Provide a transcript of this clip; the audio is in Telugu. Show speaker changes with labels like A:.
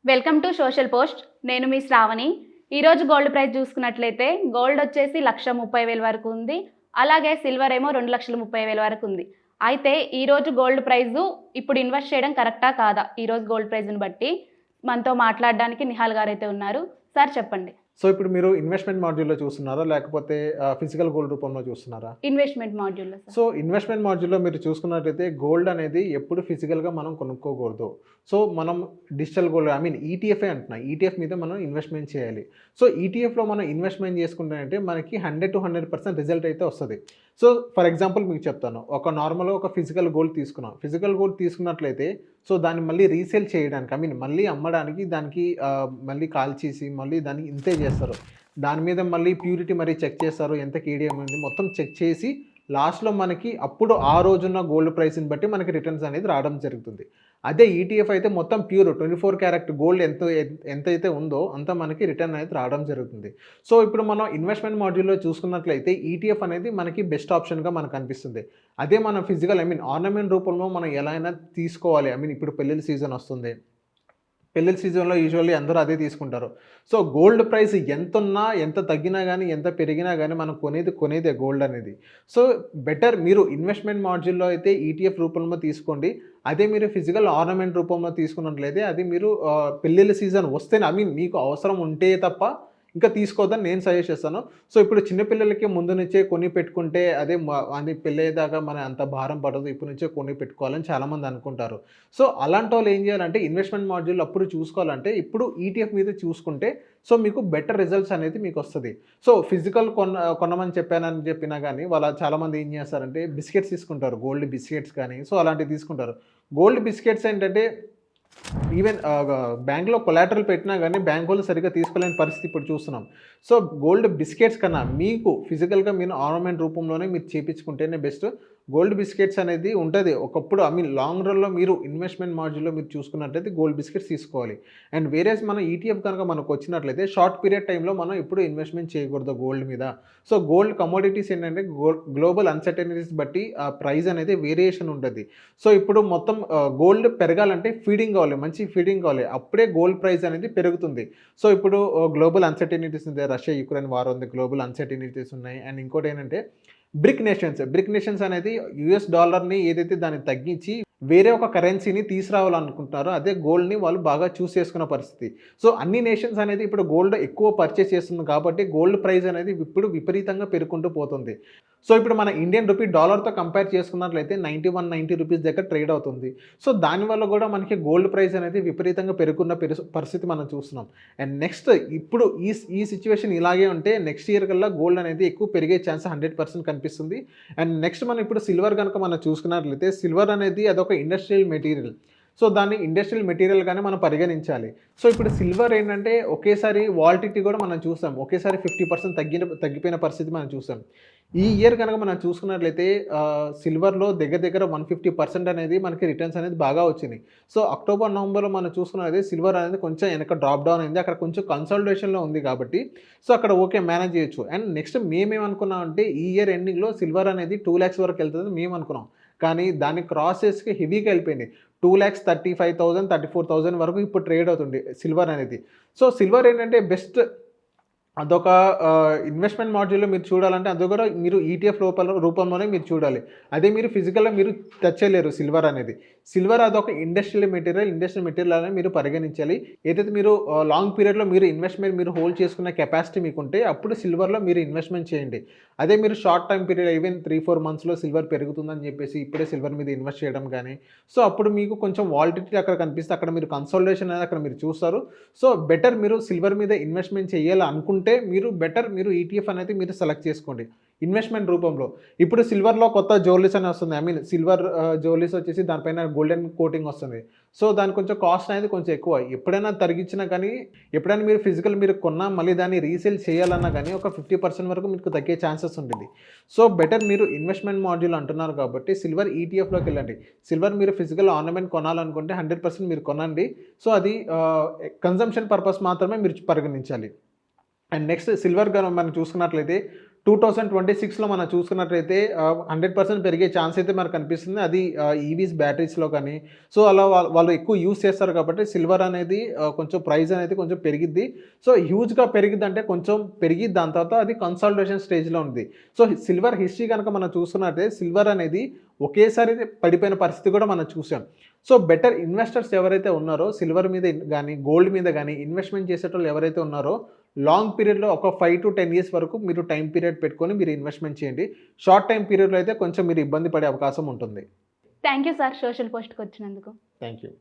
A: Welcome to social post. నేను మీ శ్రావణి. ఈరోజు గోల్డ్ ప్రైస్ చూసుకున్నట్లయితే గోల్డ్ వచ్చేసి 1,30,000 వరకు ఉంది. అలాగే సిల్వర్ ఏమో 2,30,000 వరకు ఉంది. అయితే ఈరోజు గోల్డ్ ప్రైజు ఇప్పుడు ఇన్వెస్ట్ చేయడం కరెక్టా కాదా? ఈరోజు గోల్డ్ ప్రైజ్ని బట్టి మనతో మాట్లాడడానికి నిహాల్ గారు అయితే ఉన్నారు. సార్ చెప్పండి.
B: సో ఇప్పుడు మీరు ఇన్వెస్ట్మెంట్ మాడ్యూల్లో చూస్తున్నారా లేకపోతే ఫిజికల్ గోల్డ్ రూపంలో చూస్తున్నారా?
A: ఇన్వెస్ట్మెంట్ మాడ్యూల్లో సార్.
B: సో ఇన్వెస్ట్మెంట్ మాడ్యూల్లో మీరు చూసుకున్నట్లయితే గోల్డ్ అనేది ఎప్పుడు ఫిజికల్గా మనం కొనుక్కోకూడదు. సో మనం డిజిటల్ గోల్డ్ ఈటీఎఫ్ఏ అంటున్నా, ఈటీఎఫ్ మీద మనం ఇన్వెస్ట్మెంట్ చేయాలి. సో ఈటీఎఫ్లో మనం ఇన్వెస్ట్మెంట్ చేసుకుంటే మనకి 100 to 100% రిజల్ట్ అయితే వస్తుంది. సో ఫర్ ఎగ్జాంపుల్ మీకు చెప్తాను, ఒక నార్మల్గా ఒక ఫిజికల్ గోల్డ్ తీసుకున్నాం. ఫిజికల్ గోల్డ్ తీసుకున్నట్లయితే సో దాన్ని మళ్ళీ రీసేల్ చేయడానికి మళ్ళీ అమ్మడానికి దానికి మళ్ళీ కాల్ చేసి మళ్ళీ దాన్ని ఇంతే చేస్తారు. దాని మీద మళ్ళీ ప్యూరిటీ మరీ చెక్ చేస్తారు, ఎంత కేడిఎం ఉంది మొత్తం చెక్ చేసి లాస్ట్లో మనకి అప్పుడు ఆ రోజున్న గోల్డ్ ప్రైస్ని బట్టి మనకి రిటర్న్స్ అనేది రావడం జరుగుతుంది. అదే ఈటీఎఫ్ అయితే మొత్తం ప్యూర్ 24 క్యారెట్ గోల్డ్ ఎంతైతే ఉందో అంత మనకి రిటర్న్ అనేది రావడం జరుగుతుంది. సో ఇప్పుడు మనం ఇన్వెస్ట్మెంట్ మాడ్యూల్లో చూసుకున్నట్లయితే ఈటీఎఫ్ అనేది మనకి బెస్ట్ ఆప్షన్గా మనకు అనిపిస్తుంది. అదే మనం ఫిజికల్ ఆర్నమెంట్ రూపంలో మనం ఎలా అయినా తీసుకోవాలి. ఇప్పుడు పెళ్ళిళ్ళ సీజన్ వస్తుంది. పెళ్ళిళ్ళ సీజన్లో యూజువల్లీ అందరూ అదే తీసుకుంటారు. సో గోల్డ్ ప్రైస్ ఎంత ఉన్నా ఎంత తగ్గినా కానీ ఎంత పెరిగినా కానీ మనం కొనేదే గోల్డ్ అనేది. సో బెటర్ మీరు ఇన్వెస్ట్మెంట్ మాడ్యూల్లో అయితే ఈటీఎఫ్ రూపంలో తీసుకోండి. అదే మీరు ఫిజికల్ ఆర్నమెంట్ రూపంలో తీసుకున్నట్లయితే అది మీరు పెళ్ళిళ్ళ సీజన్ వస్తేనే మీకు అవసరం ఉంటే తప్ప ఇంకా తీసుకోవద్దని నేను సజెస్ట్ చేస్తాను. సో ఇప్పుడు చిన్నపిల్లలకి ముందు నుంచే కొని పెట్టుకుంటే అది పెళ్ళయ్యేదాకా మన అంత భారం పడదు, ఇప్పుడు నుంచే కొని పెట్టుకోవాలని చాలామంది అనుకుంటారు. సో అలాంటి వాళ్ళు ఏం చేయాలంటే ఇన్వెస్ట్మెంట్ మాడ్యూల్ అప్పుడు చూసుకోవాలంటే ఇప్పుడు ఈటీఎఫ్ మీద చూసుకుంటే సో మీకు బెటర్ రిజల్ట్స్ అనేది మీకు వస్తుంది. సో ఫిజికల్ కొనమని చెప్పినా కానీ చాలామంది ఏం చేస్తారంటే బిస్కెట్స్ తీసుకుంటారు, గోల్డ్ బిస్కెట్స్ కానీ సో అలాంటివి తీసుకుంటారు. గోల్డ్ బిస్కెట్స్ ఏంటంటే ఈవెన్ బ్యాంక్లో కొలాటరల్ పెట్టినా కానీ బ్యాంక్ వాళ్ళు సరిగ్గా తీసుకోలేని పరిస్థితి ఇప్పుడు చూస్తున్నాం. సో గోల్డ్ బిస్కెట్స్ కన్నా మీకు ఫిజికల్గా మీరు ఆర్నమెంట్ రూపంలోనే మీరు చేయించుకుంటేనే బెస్ట్. గోల్డ్ బిస్కెట్స్ అనేది ఉంటుంది ఒకప్పుడు లాంగ్ రన్లో మీరు ఇన్వెస్ట్మెంట్ మాడ్యూల్లో మీరు చూసుకున్నట్లయితే గోల్డ్ బిస్కెట్స్ తీసుకోవాలి. అండ్ వేరేస్ మనం ఈటీఎఫ్ కనుక మనకు వచ్చినట్లయితే షార్ట్ పీరియడ్ టైంలో మనం ఎప్పుడు ఇన్వెస్ట్మెంట్ చేయకూడదు గోల్డ్ మీద. సో గోల్డ్ కమోడిటీస్ ఏంటంటే గ్లోబల్ అన్సర్టనిటీస్ బట్టి ఆ ప్రైస్ అనేది వేరియేషన్ ఉంటుంది. సో ఇప్పుడు మొత్తం గోల్డ్ పెరగాలంటే ఫీడింగ్ కావాలి, మంచి ఫీడింగ్ కావాలి, అప్పుడే గోల్డ్ ప్రైస్ అనేది పెరుగుతుంది. సో ఇప్పుడు గ్లోబల్ అన్సర్టనిటీస్ ఉంది, రష్యా యుక్రెయిన్ వార్ ఉంది, గ్లోబల్ అన్సర్టనిటీస్ ఉన్నాయి. అండ్ ఇంకోటి ఏంటంటే బ్రిక్ నేషన్స్ అనేది యుఎస్ డాలర్ని ఏదైతే దాన్ని తగ్గించి వేరే ఒక కరెన్సీని తీసుకురావాలనుకుంటున్నారో అదే గోల్డ్ని వాళ్ళు బాగా చూస్ చేసుకున్న పరిస్థితి. సో అన్ని నేషన్స్ అనేది ఇప్పుడు గోల్డ్ ఎక్కువ పర్చేస్ చేస్తుంది కాబట్టి గోల్డ్ ప్రైస్ అనేది ఇప్పుడు విపరీతంగా పెరుగుకుంటూ పోతుంది. సో ఇప్పుడు మన ఇండియన్ రూపీ డాలర్తో కంపేర్ చేసుకున్నట్లయితే 91-90 రూపీస్ దగ్గర ట్రేడ్ అవుతుంది. సో దానివల్ల కూడా మనకి గోల్డ్ ప్రైస్ అనేది విపరీతంగా పెరుగున్న పరిస్థితి మనం చూస్తున్నాం. అండ్ నెక్స్ట్ ఇప్పుడు ఈ సిచ్యువేషన్ ఇలాగే ఉంటే నెక్స్ట్ ఇయర్ కల్లా గోల్డ్ అనేది ఎక్కువ పెరిగే ఛాన్స్ 100% కనిపిస్తుంది. అండ్ నెక్స్ట్ మనం ఇప్పుడు సిల్వర్ కనుక మనం చూసుకున్నట్లయితే సిల్వర్ అనేది అదొక ఇండస్ట్రియల్ మెటీరియల్. సో దాన్ని ఇండస్ట్రియల్ మెటీరియల్గానే మనం పరిగణించాలి. సో ఇప్పుడు సిల్వర్ ఏంటంటే ఒకేసారి వాలిడిటీ కూడా మనం చూసాం, ఒకేసారి 50% తగ్గిపోయిన పరిస్థితి మనం చూసాం. ఈ ఇయర్ కనుక మనం చూసుకున్నట్లయితే సిల్వర్లో దగ్గర 150% అనేది మనకి రిటర్న్స్ అనేది బాగా వచ్చింది. సో అక్టోబర్ నవంబర్లో మనం చూసుకున్నట్లయితే సిల్వర్ అనేది కొంచెం వెనక డ్రాప్ డౌన్ అయింది, అక్కడ కొంచెం కన్సల్టేషన్లో ఉంది కాబట్టి సో అక్కడ ఓకే మేనేజ్ చేయొచ్చు. అండ్ నెక్స్ట్ మేమేమనుకున్నామంటే ఈ ఇయర్ ఎండింగ్లో సిల్వర్ అనేది 2 lakhs వరకు వెళ్తుంది మేము అనుకున్నాం, కానీ దాన్ని క్రాస్ చేసి హెవీగా వెళ్ళిపోయింది. 2,35,000 34,000 వరకు ఇప్పుడు ట్రేడ్ అవుతుంది సిల్వర్ అనేది. సో సిల్వర్ ఏంటంటే బెస్ట్ అదొక ఇన్వెస్ట్మెంట్ మాడ్యూల్లో మీరు చూడాలంటే అది కూడా మీరు ఈటీఎఫ్ రూపంలోనే మీరు చూడాలి. అదే మీరు ఫిజికల్గా మీరు టచ్ చేయలేరు సిల్వర్ అనేది. సిల్వర్ అదొక ఇండస్ట్రియల్ మెటీరియల్ అనేది మీరు పరిగణించాలి. ఏదైతే మీరు లాంగ్ పీరియడ్లో మీరు ఇన్వెస్ట్మెంట్ మీరు హోల్డ్ చేసుకున్న కెపాసిటీ మీకుంటే అప్పుడు సిల్వర్లో మీరు ఇన్వెస్ట్మెంట్ చేయండి. అదే మీరు షార్ట్ టైం పీరియడ్ ఈవెన్ 3-4 monthsలో సిల్వర్ పెరుగుతుందని చెప్పేసి ఇప్పుడే సిల్వర్ మీద ఇన్వెస్ట్ చేయడం కానీ సో అప్పుడు మీకు కొంచెం వాలిడిటీ అక్కడ కనిపిస్తే అక్కడ మీరు కన్సల్టేషన్ అనేది అక్కడ మీరు చూస్తారు. సో బెటర్ మీరు సిల్వర్ మీద ఇన్వెస్ట్మెంట్ చేయాలి అనుకుంటే మీరు ఈటీఎఫ్ అనేది మీరు సెలెక్ట్ చేసుకోండి ఇన్వెస్ట్మెంట్ రూపంలో. ఇప్పుడు సిల్వర్లో కొత్త జ్యువెలరీస్ అని వస్తుంది, సిల్వర్ జ్యువెలరీస్ వచ్చేసి దానిపైన గోల్డెన్ కోటింగ్ వస్తుంది. సో దాని కొంచెం కాస్ట్ అనేది కొంచెం ఎక్కువ. ఎప్పుడైనా తగ్గించినా కానీ ఎప్పుడైనా మీరు ఫిజికల్ మీరు కొన్నా మళ్ళీ దాన్ని రీసేల్ చేయాలన్నా కానీ ఒక 50% వరకు మీకు తగ్గే ఛాన్సెస్ ఉంటుంది. సో బెటర్ మీరు ఇన్వెస్ట్మెంట్ మాడ్యూల్ అంటున్నారు కాబట్టి సిల్వర్ ఈటీఎఫ్లోకి వెళ్ళండి. సిల్వర్ మీరు ఫిజికల్ ఆర్నమెంట్ కొనాలనుకుంటే 100% మీరు కొనండి. సో అది కన్జంప్షన్ పర్పస్ మాత్రమే మీరు పరిగణించాలి. అండ్ నెక్స్ట్ సిల్వర్ మనం చూసుకున్నట్లయితే 2026లో మనం చూసుకున్నట్లయితే 100% పెరిగే ఛాన్స్ అయితే మనకు కనిపిస్తుంది. అది ఈవీస్ బ్యాటరీస్‌లో కానీ, సో అలా వాళ్ళు ఎక్కువ యూజ్ చేస్తారు కాబట్టి సిల్వర్ అనేది కొంచెం ప్రైస్ అనేది కొంచెం పెరిగిద్ది. సో హ్యూజ్‌గా పెరిగిద్దంటే కొంచెం పెరిగి దాని తర్వాత అది కన్సాలిడేషన్ స్టేజ్‌లో ఉంది. సో సిల్వర్ హిస్టరీ కనుక మనం చూసుకున్నట్లయితే సిల్వర్ అనేది ఒకేసారి పడిపోయిన పరిస్థితి కూడా మనం చూసాం. సో బెటర్ ఇన్వెస్టర్స్ ఎవరైతే ఉన్నారో సిల్వర్ మీద గానీ, గోల్డ్ మీద గానీ ఇన్వెస్ట్‌మెంట్ చేసేటోళ్ళు ఎవరైతే ఉన్నారో లాంగ్ పీరియడ్‌లో ఒక 5 to 10 ఇయర్స్ వరకు మీరు టైం పీరియడ్ పెట్టుకొని మీరు ఇన్వెస్ట్‌మెంట్ చేయండి. షార్ట్ టైమ్ పీరియడ్‌లో అయితే కొంచెం మీరు ఇబ్బంది పడే అవకాశం ఉంటుంది.
A: థ్యాంక్ యూ సార్ సోషల్ పోస్ట్కి వచ్చినందుకు.
B: Thank you.